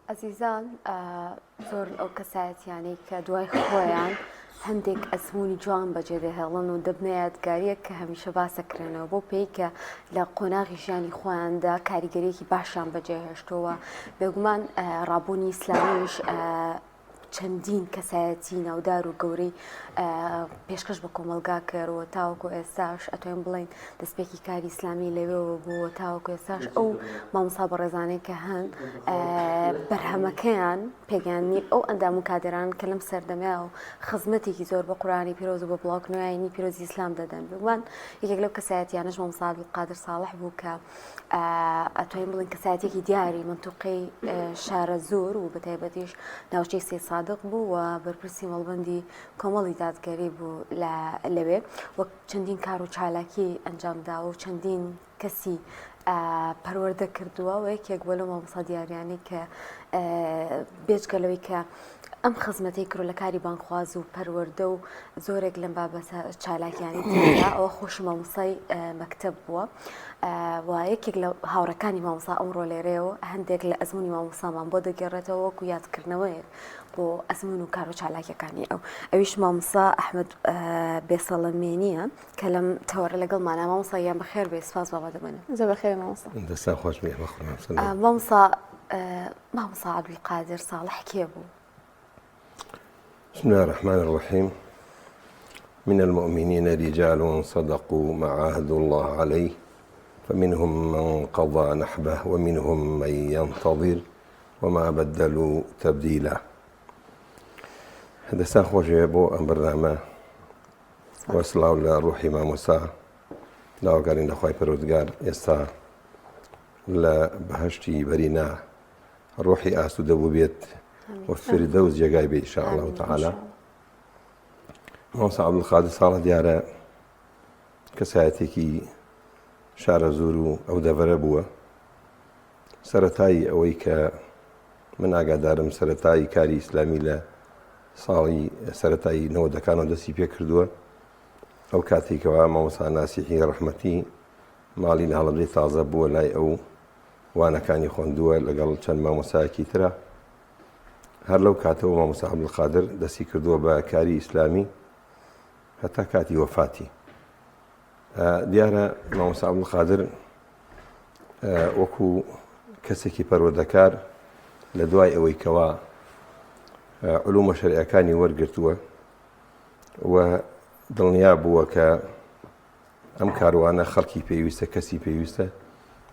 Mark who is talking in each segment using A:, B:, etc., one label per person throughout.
A: ئەزیزان زۆر ئەو کەسایەتیانەی کە دوای خۆیان هەندێک ئەزمموی جوان بەجێ دەهێڵن و دەبنە یادگاریە کە هەمیشە باسەکرێنەوە بۆ پێی کە لە قۆناغی ژیانی خۆیاندا کاریگەریەکی باشان بەجێهێشتەوە بێگومان ڕابوونی ئیسلامیش چەندین کەسایەتی ناودار و گەورەی پێشکەش بە کۆمەلگا کردەوە تاوەکو ئێستاش ئەتوانین بڵین دەستپێکی کاری ئیسلامی لەوێەوە بووە تاوەکو ئێستاش ئەو مامۆستا بەڕێزانەی کە هەن بەرهەمەکەیان پێگەیاندنی ئەو ئەندام و کادران کە لەم سەردەمیا و خزمەتێکی زۆر بە قورآانی پیرۆز و بە بڵاوکردنەوەی پیرۆزی ئیسلام دەدەن بگومان یەکێک لەو کەسایەتیانەش مامۆستا عەبدولقادر ساڵح بوو کە ئەتوانین بڵین کەسایەتێکی دیاری منتوقەی شارە زۆر و بەتایبەتیش ناوچەی سێ صادق بوو و بەرپرسی مەڵبەندی کۆمەڵی دادگەری بوو لەوێ وەک چەندین کار و چالاکی ئەنجامدا و چەندین کەسی پەروەردە کردووە و یەکێک بۆ لەو مامۆستا دیاریانەی کە بێجگەلەوەی کە ئەم خزمەتەی کرۆ لە کاری بانخواز و پەروەردە و زۆرێک لەم بابەتە چالاکیانی تێدا ئەوە خۆش مامۆستای مەکتەب بووە و یەکێک لە هاوڕەکانی مامۆستا ئەمڕۆ لێرەیەوە هەندێک لە ئەزمموی مامۆستامان بۆ دەگەڕێتەوە وەکو یادکردنەوەیەک بۆ ئەزمون و کار و چالاکیەکانی ئەویش مامۆستا ئەحمەد بێسەڵەمێنیە کە لەم تەوەرە لەگەڵمانە مامۆستا یان بەخێر بێ سپاس بابا دەبێنە
B: زۆر بەخێر مامۆستا
C: دەستان خۆش بێ بەخۆم
A: مامۆستا عەبدولقادر ساڵح کێ بوو؟
C: بسم الله الرحمن الرحيم من المؤمنين رجال صدقوا ما عاهدوا الله عليه فمنهم من قضى نحبه ومنهم من ينتظر وما بدلوا تبديلا دەستان خۆشێ بۆ ئەم بەرنامە وەسڵاو لە ڕوحی مامۆستا داواکارین لە خوای پەروەردگار ئێستا لە بەهەشتی بەرینا ڕوحی ئاسوودە بوو بێت وفردەوس جێگای بێ ئینشاء الله تعالی مامۆستا عەبدولقادر ساڵح دیارە کەسایەتێکی شارە زۆر و ئەو دەڤەرە بووە سەرەتایی ئەوەی کە من ئاگادارم سەرەتایی کاری ئیسلامی لە ساڵی سەرەتایی 90ەکانەوە دەستی پێ کردووە ئەو کاتێکەوە مامۆستا ناسیحی ڕەحمەتی ماڵی لە هەڵەبجەی تازە بووە لای ئەو وانەکانی خوێندووە لەگەڵ چەند مامۆستایەکی ترە هەر لەو کاتەوە مامۆستا عەبدولقادر دەستی کردووە بە کاری ئیسلامی هەتا کاتی وەفاتی دیارە مامۆستا عەبدولقادر وەکو کەسێکی پەروەردەکار لە دوای ئەوەی کەوا علومە شەریعەکانی وەرگرتووە و دڵنیا بووە کە ئەم کاروانە خەڵکی پێویستە کەسی پێویستە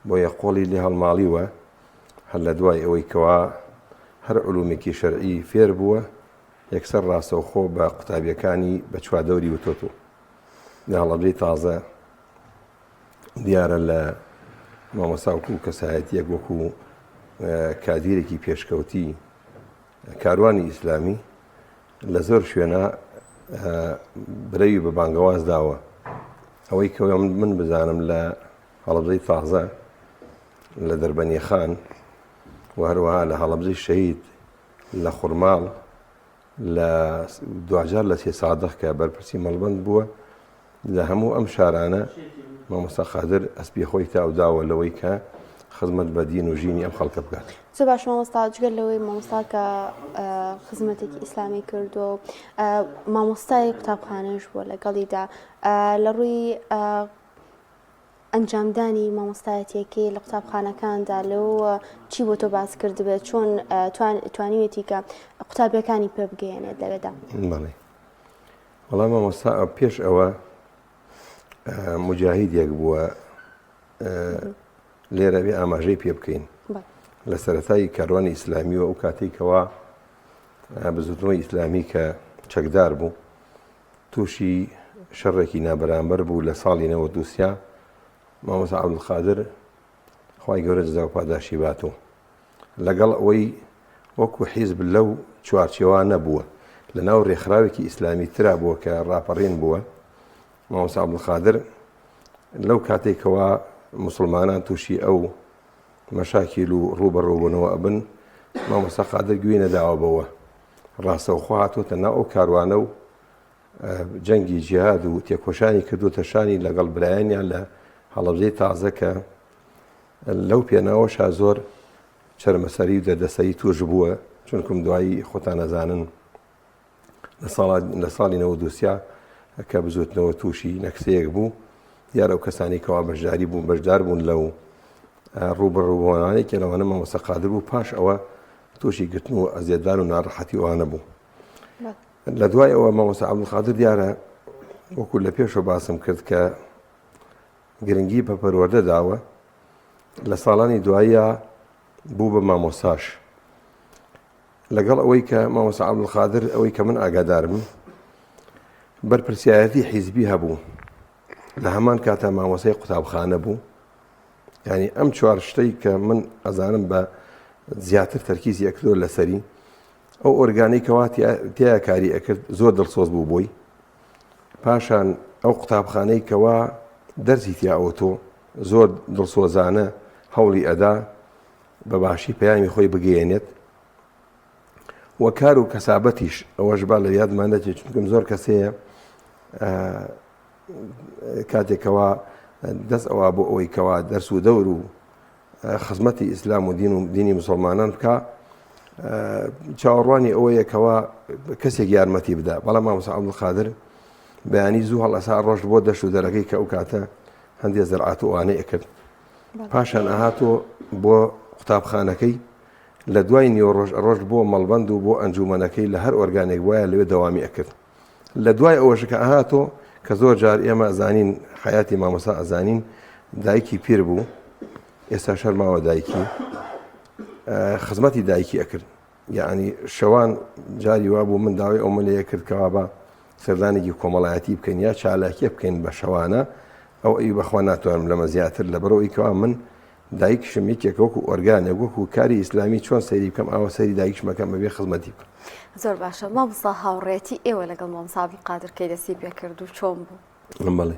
C: بۆیە قۆڵی لێ هەڵماڵیوە هەر لە دوای ئەوەی کەوا هەر علومێکی شەرعی فێر بووە یەکسەر ڕاستەوخۆ بە قوتابیەکانی بە چوادەوری وتۆتۆ لە هەڵەبجەی تازە دیارە لە مامۆستا وەکو کەسایەتیەک وەکو کادیرێکی پێشکەوتی کاروانی ئیسلامی لە زۆر شوێنە برەوی بە بانگەواز داوە ئەوەی کە من بزانم لە هەڵەبجەی تازە لە دەربەنیخان و هەروەها لە هەڵەبجەی شەهید لە خوڕماڵ لە دوجار لە سێ سادق کە بەرپرسی مەڵبەند بووە لە هەموو ئەم شارانە مامۆستا قادر ئەسپی خۆی تاوداوە لەوەی کە خزمەت بە دین و ژینی ئەم خەڵکە بکات
B: زۆر باش مامۆستا جگەل لەوەی مامۆستا کە خزمەتێکی ئیسلامی کردو مامۆستای قوتابخانەش بووە لەگەڵیدا لە ڕووی ئەنجامدانی مامۆستایەتیەکەی لە قوتابخانەکاندا لەوە چی بۆ تۆ باس کردبێت چۆن توانیوێتی کە قوتابیەکانی پێ بگەیەنێت لەوێدا
C: بەڵێ وەڵام مامۆستا پێش ئەوە مجاهیدێک بووە لێرە بێ ئاماژەی پێ بکەین لە سەرەتایی کاروانی ئیسلامیەوە ئەو کاتێکەوە بزوتنەوەی ئیسلامی کە چەکدار بوو تووشی شەڕێکی نابەرامبەر بوو لە ساڵی 92 مامۆستا عەبدولقادر خوای گەورە جەزا و پاداشی باتەوە لەگەڵ ئەوەی وەکو حیزب لەو چوارچێوە نەبووە لە ناو ڕێکخراوێکی ئیسلامی ترا بووە کە ڕاپەڕین بووە مامۆستا عەبدولقادر لەو کاتێکەوە مسلمانان تووشی ئەو مەشاکیل و ڕووبەڕووبوونەوە ئەبن مامۆستا قادر گوێی نەداوە بەوە ڕاستەوخۆ هاتوۆتە ناو ئەو کاروانە و جەنگی جیهاد و تێکۆشانی کردوتە شانی لەگەڵ برایانیان لە هەڵەبجەی تازە کە لەو پێناوەشا زۆر چەرمەسەری و دەردەسەری توش بووە چونکم دوایی خۆتان نەزانن لە ساڵی 93 کە بزوتنەوە تووشی نەکسەیەک بوو دیارە ئەو کەسانی کەوا بەشدار بوون لەو ڕوبڕووبوونانێکی لەوانە مامۆستا قادر بوو پاش ئەوە تووشی گرتن و ئەزیێدان و ناڕەحەتی ئەوانە بوو لە دوای ئەوە مامۆستا عەبدولقادر دیارە وەکو لە پێشەوە باسم کرد کە گرنگی بە پەروەردە داوە لە ساڵانی دواییە بوو بە مامۆستاش لەگەڵ ئەوەی کە مامۆستا عەبدولقادر ئەوەی کە من ئاگادارم بەرپرسیایەتی حیزبی هەبوو لە هەمان کاتە مامۆستای قوتابخانە بوو یعنی ئەم چوار شتەی کە من ئەزانم بە زیاتر تەرکیزی ئەکردۆ لەسەری ئەو ئۆرگانەی کەوا تیا کاری ئەکرد زۆر دڵسۆز بوو بۆی پاشان ئەو قوتابخانەی کەوا دەرزی تیا ئەوتۆ زۆر دڵسۆزانە هەوڵی ئەدا بە باشی پەیامی خۆی بگەێنێت وە کار و کەسابەتیش ئەوەش با لە یادمان نەچێت چونکم زۆر کەسەیە کاتێکەوە دەست ئەوە بۆ ئەوەی کەوا دەرس و دەور و خزمەتی ئیسلام و دینی مسلمانان بکە چاوەڕوانی ئەوەیە کەوا کەسێک یارمەتی بدا بەڵام مامۆستا عەبدولقادر بەیانی زوو هەڵئەسا ڕۆژ بۆ دەشت و دەرەکەی کە ئەو کاتە هەندێک زەرعات و ئەوانەی ئەکرد پاشان ئەهاتۆ بۆ قوتابخانەکەی لە دوای نیوەڕۆژ ڕۆژ بۆ مەڵبەند و بۆ ئەنجومەنەکەی لە هەر ئۆرگانێک وایە لەوێ دەوامی ئەکرد لە دوای ئەوەش کە ئەهاتۆ کە زۆر جار ئێمە ئەزانین حیاتی مامۆستا ئەزانین دایکی پیر بوو ئێستا شەرماوە دایکی خزمەتی دایکی ئەکرد یعنی شەوان جاری وا بوو من داوای ئەو ملەیە کرد کەوا بە سەردانێکی کۆمەڵایەتی بکەین یا چالاکیە بکەین بە شەوانە ئەو ئەی بەخوا ناتوانم لەمە زیاتر لەبەرەوەی کەوا من دایکشم یەکێک وەکو ئۆرگانێک وەکو کاری ئیسلامی چۆن سەیری بکەم ئاوە سەری دایکشمەکەم بەبێ خزمەتی بکەم
A: زۆر باشە مامۆستا هاوڕێتی ئێوە لەگەڵ مامۆستا عەبدولقادر کەی دەستی پێ کرد و چۆن بوو؟
C: بەڵێ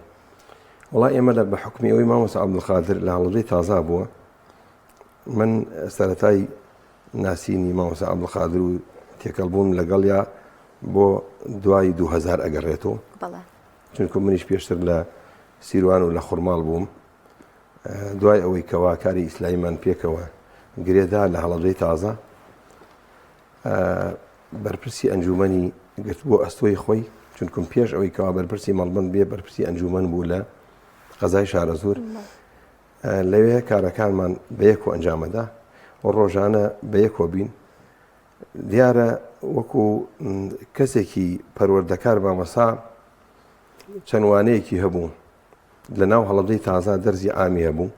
C: وڵای ئێمە لە بە حکمی ئەوەی مامۆستا عەبدولقادر لە هەڵەبجەی تازا بووە من سەرەتای ناسینی مامۆستا عەبدولقادر و تێکەڵبووم لەگەڵیا بۆ دوای 2000 ئەگەڕێتەوە چونکە منیش پێشتر لە سیروان و لە خوڕماڵ بووم دوای ئەوەی کەوا کاری ئیسلامیمان پێکەوە گرێدا لە هەڵەبجەی تازە بەرپرسی ئەنجومەنی گرت بۆ ئەستۆی خۆی چونکم پێش ئەوەی کەوا بەرپرسی مەڵبەند بێ بەرپرسی ئەنجومەن بوو لە قەزای شارەزور لەوێ کارەکانمان بە یەک و ئەنجامەدا و ڕۆژانە بە یەکۆ بین دیارە وەکو کەسێکی پەروەردەکار مامۆستا چەندوانەیەکی هەبوو لە ناو هەڵەبجەی تازا دەرزی عامی هەبوو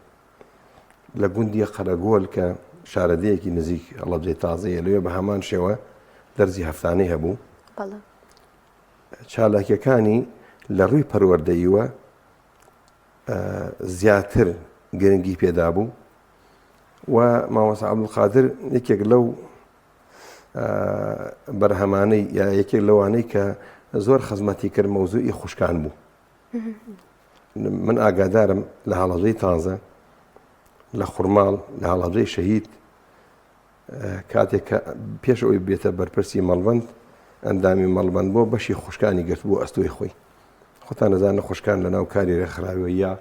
C: لە گوندی قەرەگۆل کە شارەدەیەکی نزیک هەڵەبجەی تازەیە لەوێ بە هەمان شێوە دەرزی هەفتانەی هەبوو چالاکیەکانی لە ڕووی پەروەردەییوە زیاتر گرنگی پێدا بوو و مامۆستا عەبدولقادر یەکێک لەو بەرهەمانەی یا یەکێک لەوانەی کە زۆر خزمەتی کرد مەوزوعی خوشکان بوو من ئاگادارم لە هەڵەبجەی تازە لە خوڕماڵ لە هەڵەبجەی شەهید کاتێک کە پێش ئەوەی بێتە بەرپرسی مەڵبەند ئەندامی مەڵبەند بۆ بەشی خوشکانی گرت بۆ ئەستۆی خۆی خۆتان نەزانە خوشکان لە ناو کاری ڕێکخراوەوە یا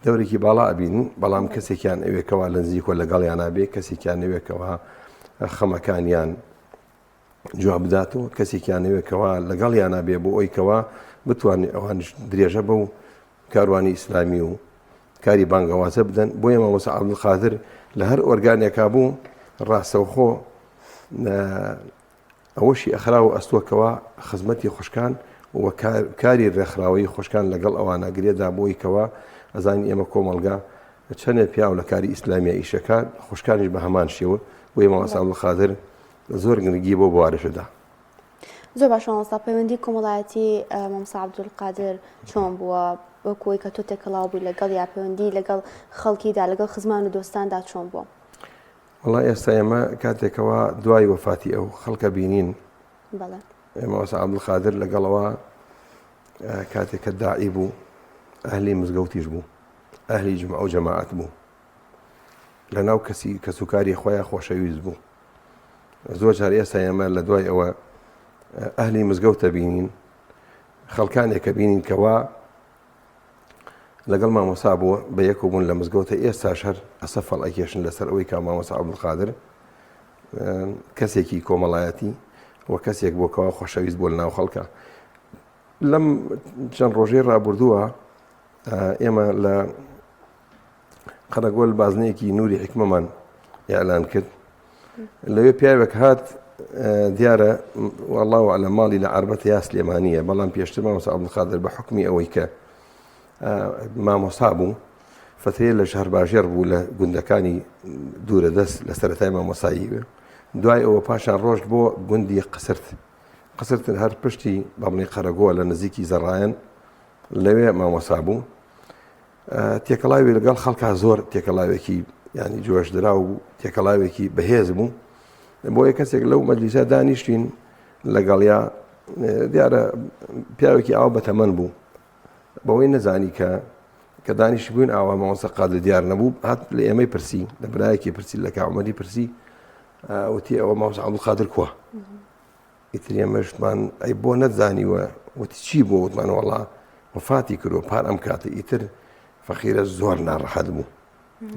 C: دەورێکی باڵا ئەبینن بەڵام کەسێکیان ئەوێکەوە لە نزیکۆ لەگەڵیان نابێ کەسێکیان ئەوێکەوە خەمەکانیان جواب بداتەوە کەسێکیان ئەوێکەوە لەگەڵیان نابێ بۆ ئەوەی کەوا بتوانێت ئەوانش درێژە بە و کاروانی ئیسلامی و کاری بانگەوازە بدەن بۆیە مامۆستا عەبدولقادر لە هەر ئۆرگانێکا بوو ڕاستەوخۆ ئەوەشی ئەخرا و ئەستۆکەوە خزمەتی خوشکان و کاری ڕێکخراوەی خوشکان لەگەڵ ئەوانە گرێدا بۆی کەوا ئەزانین ئێمە کۆمەڵگا چەندێک پیا و لە کاری ئیسلامیە ئیشەکان خوشکانیش بە هەمان شێوە بۆیە مامۆستا عەبدولقادر زۆر گرنگی بۆ بوارشەدا
B: زۆر باش مامۆستا پەیوەندی کۆمەڵایەتی مامۆستا عەبدولقادر چۆن بووە وەکوی کە تۆ تێکەڵاو بووی لەگەڵ یا پەیوەندی لەگەڵ خەڵکیدا لەگەڵ خزمان و دۆستاندا چۆن بووە؟
C: وەڵای ئێستا ئێمە کاتێکەوە دوای وەفاتی ئەو خەڵکە بینین مامۆستا عەبدولقادر لەگەڵەوە کاتێککە داعی بوو ئەهلی مزگەوتیش بوو ئەهلی جمع و جەماعەت بوو لە ناو کەسوکاری خۆیان خۆشەویست بوو زۆر جار ئێستا ئێمە لە دوای ئەوە ئەهلی مزگەوتە بینین خەڵکانێکە بینین کەوا لەگەڵ مامۆسا بووە بە یەکۆ بوون لە مزگەوتە ئێستاش هەر ئەسەفەڵ ئەکێشن لەسەر ئەوەی کا مامۆسا عەبدولقادر کەسێکی کۆمەڵایەتی و کەسێک بۆکەوە خۆشەویست بۆ لە ناو خەڵکە. لەم چەند ڕۆژەی ڕابردووە ئێمە لە قەرەگۆل بازنەیەکی نووری حکمەمان ئیعلان کرد. لەوێ پیاوێک هات دیارە والله ئەعلەم ماڵی لە عەربەتە یا سلێمانیە، بەڵام پێشتر مامۆسا عەبدولقادر بە حوکمی ئەوەی کە مامۆسا بوو فترەیە لە شەهر باژێر بوو لە گوندەکانی دوورە دەست لە سەرەتای مامۆسایی. دوای ئەوە پاشان ڕۆژ بۆ گوندی قسرت هەر پشتی بەڵێ قەرەگۆ لە نزیکی زەڕایەن لەوێ مامۆسا بوو. تێکەڵاوی لەگەڵ خەڵکا زۆر تێکەڵاوێکی ینی جۆشدرا و تێکەڵاوێکی بەهێز بوو. بۆیە کەسێک لەو مەجلیسە دانیشتین لەگەڵیا دیارە پیاوێکی ئاو بەتەمەن بوو، بەوەی نەزانی کە دانیشت بووین ئاوا مامۆسا قادر دیار نەبوو. هات لە ئێمەی پرسی، لە برایەکی پرسی لە کاعومەری پرسی وتی ئەوە مامۆسا عەبدولقادر کووە؟ ئیتر ئێمەشمان ئەی بۆ نەتزانیوە وتی چی بۆ؟ وتمان وەڵا وفاتی کردو پار ئەم کاتە. ئیتر فەقیرە زۆر ناڕەحەت بوو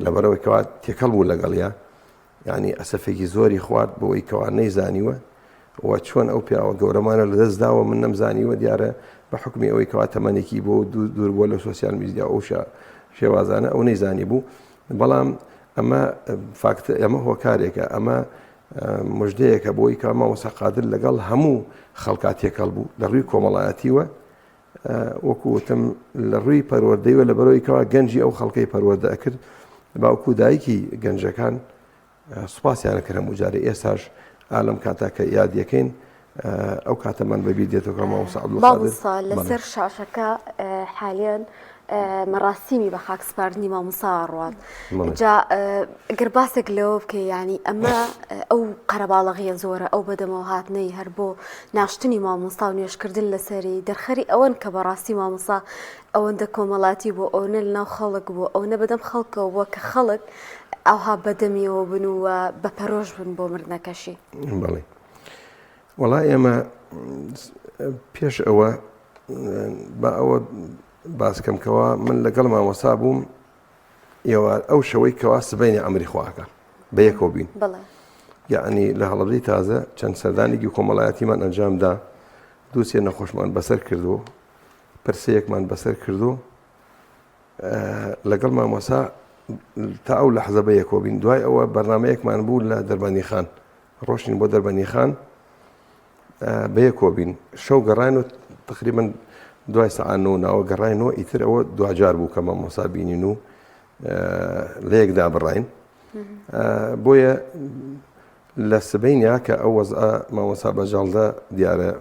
C: لەبەرەوەی کەوا تێکەڵ بوو لەگەڵیا، ینی ئەسەفێکی زۆری خوارد بۆەوەی کەوا نەیزانیوە و چۆن ئەو پیاوە گەورەمانە لە دەستداوە من نەمزانیوە. دیارە بە حکمی ئەوەی کەوا تەمەنێکی بۆ دوور بووە لە سۆسیال میدیا ئەو شێوازانە ئەو نەیزانی بوو. بەڵام ئەمە ئەمە هۆکارێکە، ئەمە مژدەیەکە بۆی کە مامۆسا قادر لەگەڵ هەموو خەڵکا تێکەڵ بوو لە ڕووی کۆمەڵایەتیوە، وەکوتم لە ڕووی پەروەردەیوە لە بەرەوەی کەوا گەنجی ئەو خەڵکەی پەروەردە ئەکرد. باوکو دایکی گەنجەکان سوپاسیانە کرد هەموو جارێ. ئێستاش ئالەم کاتا کە یادیەکەین ئەو کاتەمان بەبیر دێتەوە مامۆسا عەبدولقادر
A: لەسەر شاشەکە حالیان مەراسیمی بە خاکسپاردنی مامۆسا ڕوات. جا ئەگەر باسێک لەوە بکە ینی ئەمە ئەو قەرەباڵغیە زۆرە ئەو بەدەمەوە هاتنەی هەر بۆ ناشتنی مامۆستا و نوێشکردن لەسەری دەرخەری ئەوەن کە بەڕاستی مامۆسا ئەوەندە کۆمەڵاتی بۆ ئەوەنە لەناو خەڵک بوو ئەوەنە بەدەم خەڵکەوە بووە کە خەڵک ئەوها بەدەمیەوە بن و بە پەرۆژ بن بۆ مردنەکەشی.
C: بەڵێ وەڵا ئێمە پێش ئەوە بە ئەوە باسکەمکەوە من لەگەڵ مامۆسا بووم ئێوە ئەو شەوەی کەوا سبەینی ئەمری خواکە بە یەکەوە بین. یعنی لە هەڵەبجەی تازە چەند سەردانێکی کۆمەڵایەتیمان ئەنجامدا، دووسێ نەخۆشمان بەسەر کردو، پرسەیەکمان بەسەر کردو لەگەڵ مامۆسا تا ئەو لەحزە بە یەکەوە بین. دوای ئەوە بەرنامەیەکمان بوو لە دەربەندی خان، ڕۆشتین بۆ دەربەندی خان بە یەکەوە بین. شەو گەڕاین و تقریباً دوای سەعانەوە ناوە گەڕاینەوە. ئیتر ئەوە دوجار بوو کە مامۆسا بینین و لە یەکدا بڕاین. بۆیە لە سبەینیا کە ئەو وەزعە مامۆسا بە جەڵدە دیارە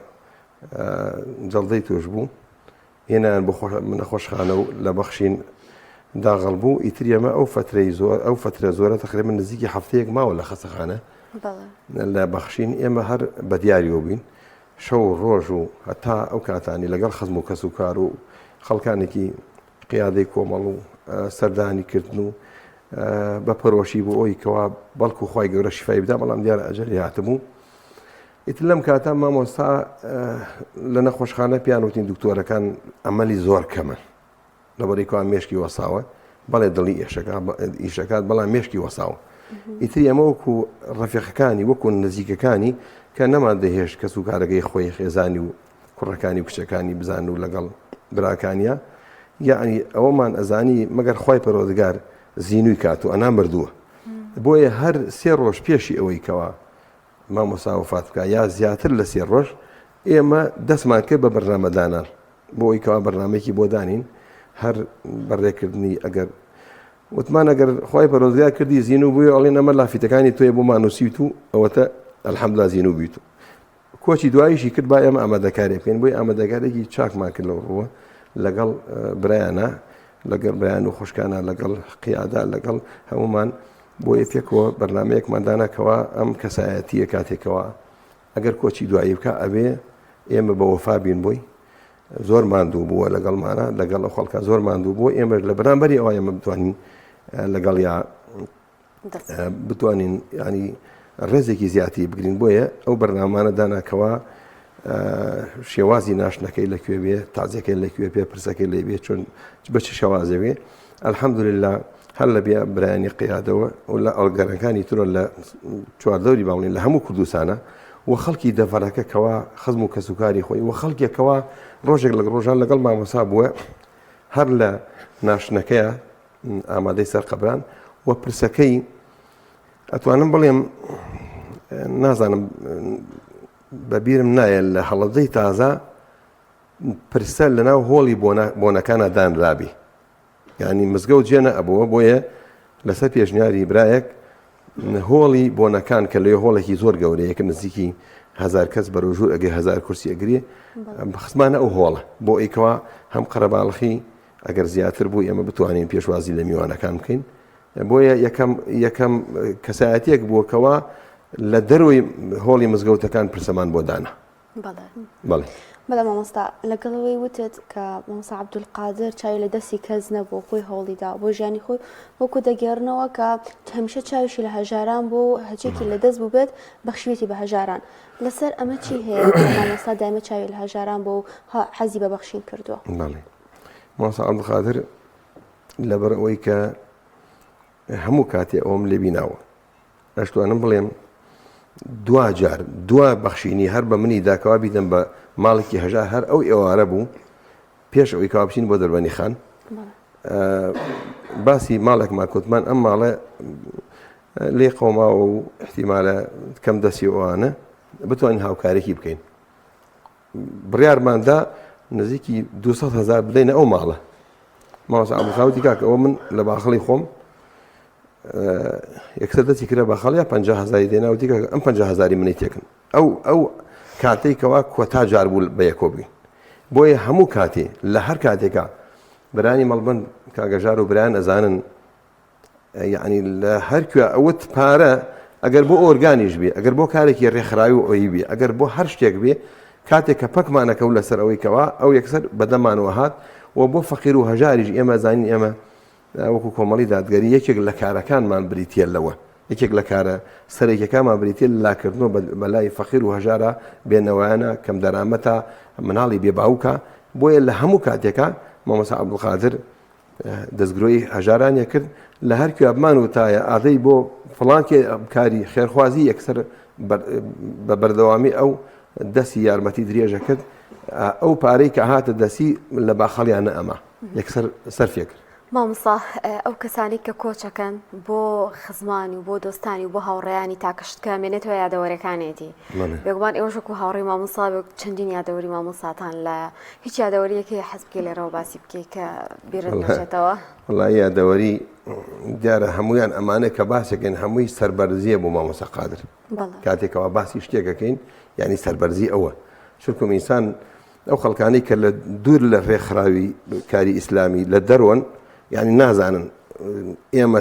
C: جەڵدەی توش بوو، هێنایان بۆ نەخۆشخانە و لە بەخشین داغڵ بوو. ئیتر ئێمە ئەو فترە زۆرە تقریباً نزیکی هەفتەیەک ماوە لە خەستەخانە لە بەخشین. ئێمە هەر بە دیاریەوە بین شەو ڕۆژ و هەتا ئەو کاتانی لەگەڵ خەزم و کەس و کار و خەڵکانێکی قیادەی کۆمەڵ و سەردانی کردن و بە پەرۆشی بوو ئەوی کەوا بەڵکو خی گەورە شیفای بدا، بەڵام دیارە ئەجەلی هاتبوو. ئیتر لەم کاتە مامۆستا لە نەخۆشخانە پیانوتین دکتۆرەکان ئەمەلی زۆر کەمە لەبەرەی کەوا مێشکی وەساوە، بەڵێ دڵی ئیشەکات بەڵام مێشکی وەساوە. ئیتر ئەمە وەکو ڕەفیقەکانی وەکو نزیکەکانی کە نەمان دەهێشت کەس و کارەکەی خۆی خێزانی و کوڕەکانی و کچەکانی بزان و لەگەڵ براکانیە، یعنی ئەوەمان ئەزانی مەگەر خی پەرۆردگار زینووی کات و ئەنا مردووە. بۆیە هەر سێ ڕۆژ پێشی ئەوەی کەوا مامۆسا وفات بکە یا زیاتر لە سێ ڕۆژ ئێمە دەستمان کرد بە بەرنامەدانان بۆ ئەوی کەوا بەرنامێکی بۆ دانین هەر بەڕێکردنی ئەگەر وتمان ئەگەر خی پەرۆردگار کردی زینوو بووی ئەڵێن ئەمە لافیتەکانی تۆیە بۆمان نووسیت و ئەوەتە ئەلحەمدولیلا زینوو بیت و کۆچی دواییشی کرد با ئێمە ئامادەکاری بکەین. بۆی ئامادەکارێکی چاکمان کرد لەو ڕووە لەگەڵ برایانە لەگەڵ بەیان و خوشکانە لەگەڵ قیادا لەگەڵ هەمومان بۆ یەکێکەوە بەرنمەیەکمان داناکەوە ئەم کەسایەتیە کاتێکەوە ئەگەر کۆچی دوایی بکە ئەبێ ئێمە بە وەفا بین بووی زۆر ماندوو بووە لەگەڵمانە لەگەڵ ئەو خەڵکە زۆر ماندوو بووە ئێمە لە بەرامبەری ئەوە ئێمە بتوانین لەگەڵ یا بتوانین ینی ڕێزێکی زیاتی بگرین. بۆیە ئەو بەرنامانە داناکەوە شێوازی ناشنەکەی لەکوێ بێ تازیەکەی لەکوێ پێ پرسەکەی لێ بێ چۆن بە چ شێوازێ بێ الحەمدولله هەر لە بێ برایانی قیادەوە و لە ئەڵگەرەکانی ترۆ لە چواردەوری باڵین لە هەموو کوردستانە و خەڵکی دەڤەرەکە کەوا خزم و کەسوکاری خۆی و خەڵکێکەوە ڕۆژێک لە ڕۆژان لەگەڵ مامۆسا بووە هەر لە ناشنەکەیە ئامادەی سەر قەبران و پرسەکەی ئەتوانم بڵێم نازانم بەبیرم نایە لە هەڵەبجەی تازە پرسە لەناو هۆڵی بۆنەکانە دانرابی یعنی مزگەوت جێنە ئەبەوە بۆیە لەسەر پێشنیاری برایەک هۆڵی بۆنەکان کە لێ هۆڵێکی زۆر گەورەیەکە نزیکی 1000 کەس بەڕۆژوو ئەگەی 1000 کورسی ئەگرێ خزمانە ئەو هۆڵە بۆ ئەیکەوە هەم قەرەباڵخی ئەگەر زیاتر بوو ئێمە بتوانین پێشوازی لە میوانەکان بکەین بۆیە یەکەم کەسایەتێک بووکەوە لە دەروی هۆڵی مزگەوتەکان پرسەمان بۆ دانا بەڵێ
B: بەڵام مامۆستا لەگەڵەوەی وتت کە مامۆستا عەبدولقادر چاوی لە دەستی کەس نەبوو خۆی هەوڵیدا بۆ ژیانی خۆی وەکو دەگێڕنەوە کە هەمیشە چاویشی لە هەژاران بۆ هەچێکی لە دەست بوو بێت بەخشوێتی بە هەژاران لەسەر ئەمە چی هەیە مامۆستا دایمە چاوی لە هەژاران بۆ حەزی بە بەخشین کردووە
C: بەڵێ مامۆستا عەبدولقادر لەبەر ئەوەی کە هەموو کاتێ ئەوم لێ بیناوە ئەشتوانم بڵێم دوا بەخشینی هەر بە منی داکەوا بیدەم بە ماڵێکی هەژار هەر ئەو ئێوارە بوو پێش ئەوەی کەوا بچین بۆ دەربەنی خان باسی ماڵێکمان کوتمان ئەم ماڵە لێ قەوماوە و احتیمالە کەم دەستی ئەوانە بتوانین هاوکارێکی بکەین بڕیارماندا نزیکی 200,000 بدەینە ئەو ماڵە مامۆستا عەبدولقادر کاکە ئەوە من لە باخەڵی خۆم یەکسەر دەستی کرا باخەڵیا 50,000 دێنا و دیکە ئەم 50,000 منی تێکن ئەو کاتەی کەوا کۆتا جار بوو بە یەکۆ بین بۆیە هەموو کاتێ لە هەر کاتێکە برانی مەڵبند کاگەژار و برایان ئەزانن یعنی لە هەر کوێ ئەوت پارە ئەگەر بۆ ئۆرگانیش بێ ئەگەر بۆ کارێکی ڕێکخراوی و ئەوی بێ ئەگەر بۆ هەر شتێک بێ کاتێک کە پەکمانەکەوت لەسەر ئەوەی کەوا ئەو یەکسەر بەدەمانەوە هات و بۆ فەقیر و هەژاریش ئێمە زانین ئێمە وەکو کۆمەڵی دادگەری یەکێک لە کارەکانمان بریتە لەوە یەکێک لە کارە سەرێکەکانمان بریتە لاکردنەوە بەلای فەقیر و هەژارە بێنەوەیانە کەم دەرامەتە مناڵی بێباوکە بۆیە لە هەموو کاتێکە مامۆستا عەبدولقادر دەستگرۆی هەژارانیە کرد لە هەر کوێ بمان وتایە ئادەی بۆ فڵان کاری خێرخوازی یەکسەر بە بەردەوامی ئەو دەستی یارمەتی درێژە کرد ئەو پارەی کە هاتە دەسی لە باخەڵیانە ئەمە یەکسەر سەرفێ کرد
A: مامۆستا ئەو کەسانی کە کۆچەکەن بۆ خزمانی و بۆ دۆستانی و بۆ هاوڕێیانی تاکەشتکە مێنێتەوە یادەوەریەکانێتی بێگومان ئێوەشە و هاوڕێی مامۆستا چەندین یادەوەری مامۆستاتان لە هیچ یادەوەریەکی حەز بکەی لێرەوە باسی بکەی کە بیرت نەچێتەوە
C: وەڵای یادەوەری دیارە هەمویان ئەمانە کە باسێکن هەمووی سەربەرزیە بۆ مامۆستا قادر کاتێکەوە باسی شتێکەکەین یعنی سەربەرزی ئەوە چونکە ئینسان ئەو خەڵکانی کە لە دوور لە ڕێکخراوی کاری ئیسلامی لە دەرۆن یعنی نازانن ئێمە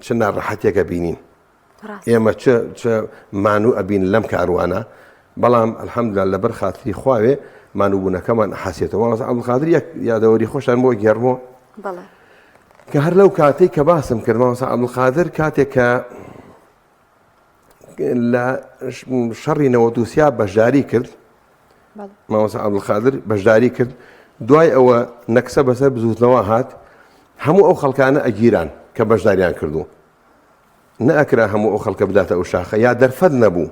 C: چ ناڕەحەتێکە بینین ئێمە چ مانوو ئەبین لەم کاروانە بەڵام ئەلحەمدوللا لەبەر خاتری خواوێ مانووبوونەکەمان حەسێتەوە مامۆستا عەبدولقادر یەک یادەوەری خۆشان بۆ گێڕمەوە کە هەر لەو کاتێک کە باسم کرد مامۆستا عەبدولقادر کاتێک کە لە شەڕی نەوەدووسیا بەشداری کرد مامۆستا عەبدولقادر بەشداری کرد دوای ئەوە نەکسە بەسەر بزوتنەوە هات هەموو ئەو خەڵکانە ئەگیران کە بەشداریان کردو نەئەکرا هەموو ئەو خەڵکە بداتە ئەو شاخە یا دەرفەت نەبوو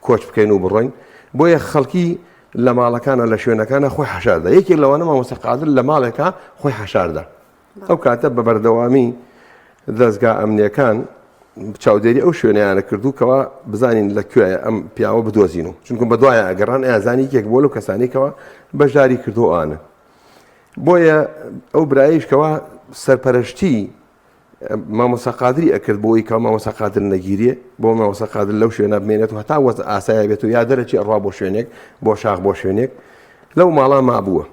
C: کۆچ بکەین و بڕۆین بۆیە خەڵکی لە ماڵەکانە لە شوێنەکانە خۆی حەشاردا یەکێک لەوانە مامۆستا قادر لە ماڵێکە خۆی حەشاردا ئەو کاتە بە بەردەوامی دەستگا ئەمنیەکان چاودێری ئەو شوێنەیانە کردو کەوا بزانین لەکوێیە ئەم پیاوە بدۆزین و چونکە بە دوایە ئەگەڕان ئازانی یەک بۆ لەو کەسانێکەوە بەشداری کردووانە بۆیە ئەو برایشکەوە سەرپەرشتی مامۆستا قادری ئەکرد بۆی کە مامۆستا قادر نەگیریە بۆ مامۆستا قادر لەو شوێنە بمێنێت و هەتا وەز ئاسایە بێت و یا دەرەچی ئەڕوا بۆ شوێنێک بۆ شاخ بۆ شوێنێک لەو ماڵا مابووە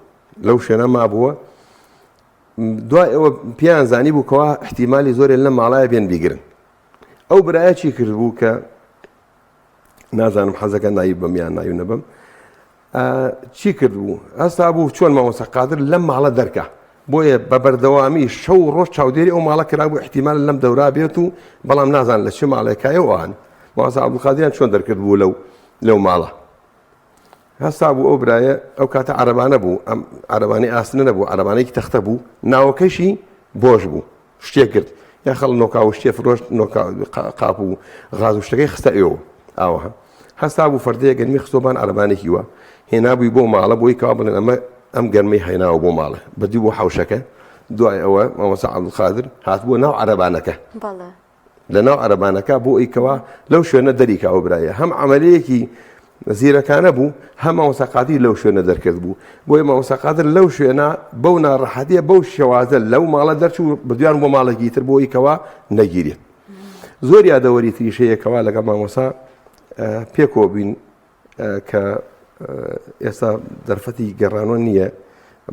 C: لەو شوێنە مابووە دوای ئەوە پیان زانی بوو کەوا احتیمالی زۆرێ لە ماڵایە بێن بیگرن ئەو برایە چی کرد بوو کە نازانم حەزەکە نایب بەم یان ناوی نەبم چی کرد بوو ئەستا بوو چۆن مامۆستا قادر لەم ماڵە دەرکە بۆیە بە بەردەوامی شەو ڕۆژ چاودێری ئەو ماڵە کرا بوو احتیمال لەم دەورا بێت و بەڵام نازان لە چ ماڵێکایەوەوان مامۆستا عەبدولقادریان چۆن دەرکرد بوو لەو ماڵە هەستا بوو ئەو برایە ئەو کاتە عەرەبانە بوو ئەم عەرەبانەی ئاسنە نەبوو عەرەبانەیەکی تەختە بوو ناوەکەشی بۆش بوو شتێک کرد یا خەڵ نۆکا و شتێ فرۆشت نۆکا قاپ و غاز و شتەکەی خستە ئێوە ئاوەها هەستا بوو فەردەیە گەرمی خستۆبان عەرەبانێکی وە هێنابووی بۆ ماڵە بۆی کاوا بڵێن ئەم گەرمەی هێناوە بۆ ماڵە بەدی بۆ حەوشەکە دوای ئەوە مامۆستا عەبدولقادر هاتبووە ناو عەرەبانەکە
A: بەڵێ
C: لە ناو عەرەبانەکە بۆ ئەیکەوە لەو شوێنە دەریکاوە برایە هەم عەمەلەیەکی زیرەکانە بوو هەم مامۆستا قادر لەو شوێنە دەرکرد بوو بۆی مامۆستا قادر لەو شوێنە بەو ناڕەحەتیە بەو شێوازە لەو ماڵە دەرچوو بردویان بۆ ماڵێکی تر بۆ ئەیکەوە نەگیرێت زۆر یادەوەری تریشەیەکەوە لەگەڵ مامۆستا پێکەوە بین کە ئێستا دەرفەتی گەڕانوە نییە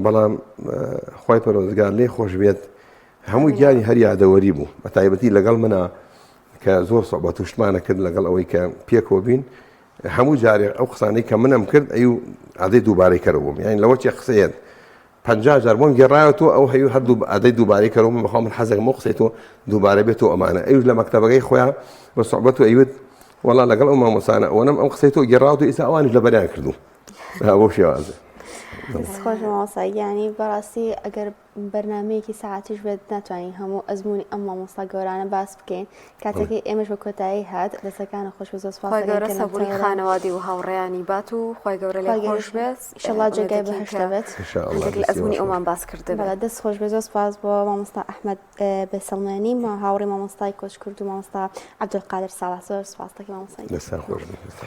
C: بەڵام خوای پەروەردگار لێ خۆش بێت هەمووی گیانی هەر یادەوەری بوو بە تایبەتی لەگەڵ منە کە زۆر سەحبەت و شتمانە کرد لەگەڵ ئەوەی کە پێکەوە بین هەموو جارێک ئەو قسانەی کە منم کرد ئەی عادەی دووبارەی کەرەوەم یعنی لەوە چێ قسەیەت 50 جار بۆم گێڕایەوە ئەو هەیو هەردوو عادەی دووبارەی کەرەوە بەخوا من حەزەکەم ئەو قسەی تۆ دووبارە بێتەوە ئەمانە ئەوش لە مەکتەبەکەی خۆیان بە سەحبەت و ئەیوت وەڵا لەگەڵ ئەو مامۆسانە ئەوەنم ئەم قسەی تۆ گێڕاوە و ئیسا ئەوانش لەبەریان کردو بۆ شێوازە
B: خۆش مامۆستا ینی بەڕاستی ئەگەر بەرنمەیەکی ساعتیش بێت ناتوانین هەموو ئەزمموی ئەم مامۆستا گەورانە باس بکەین کاتێکی ئێمەش بە کۆتایی هات دەسەکانە خۆش بە زۆر
A: خۆی گەورە سەبووری خانەوادی و هاوڕێیانی بات و خۆی گەورە لێ خۆش بێت
B: ئینشەڵا جێگای بەهەشتە بێت
A: لە ئەزمموی ئەومان باس کرده
B: بەڵا دەست خۆش بە زۆر سپاس بۆ مامۆستا ئەحمەد بەسەڵمانی هاوڕێی مامۆستای کۆچ کرد و مامۆستا عەبدولقادر ساڵح زۆر سپاس دەکەم مامۆستا
C: لەسەر خۆش بێت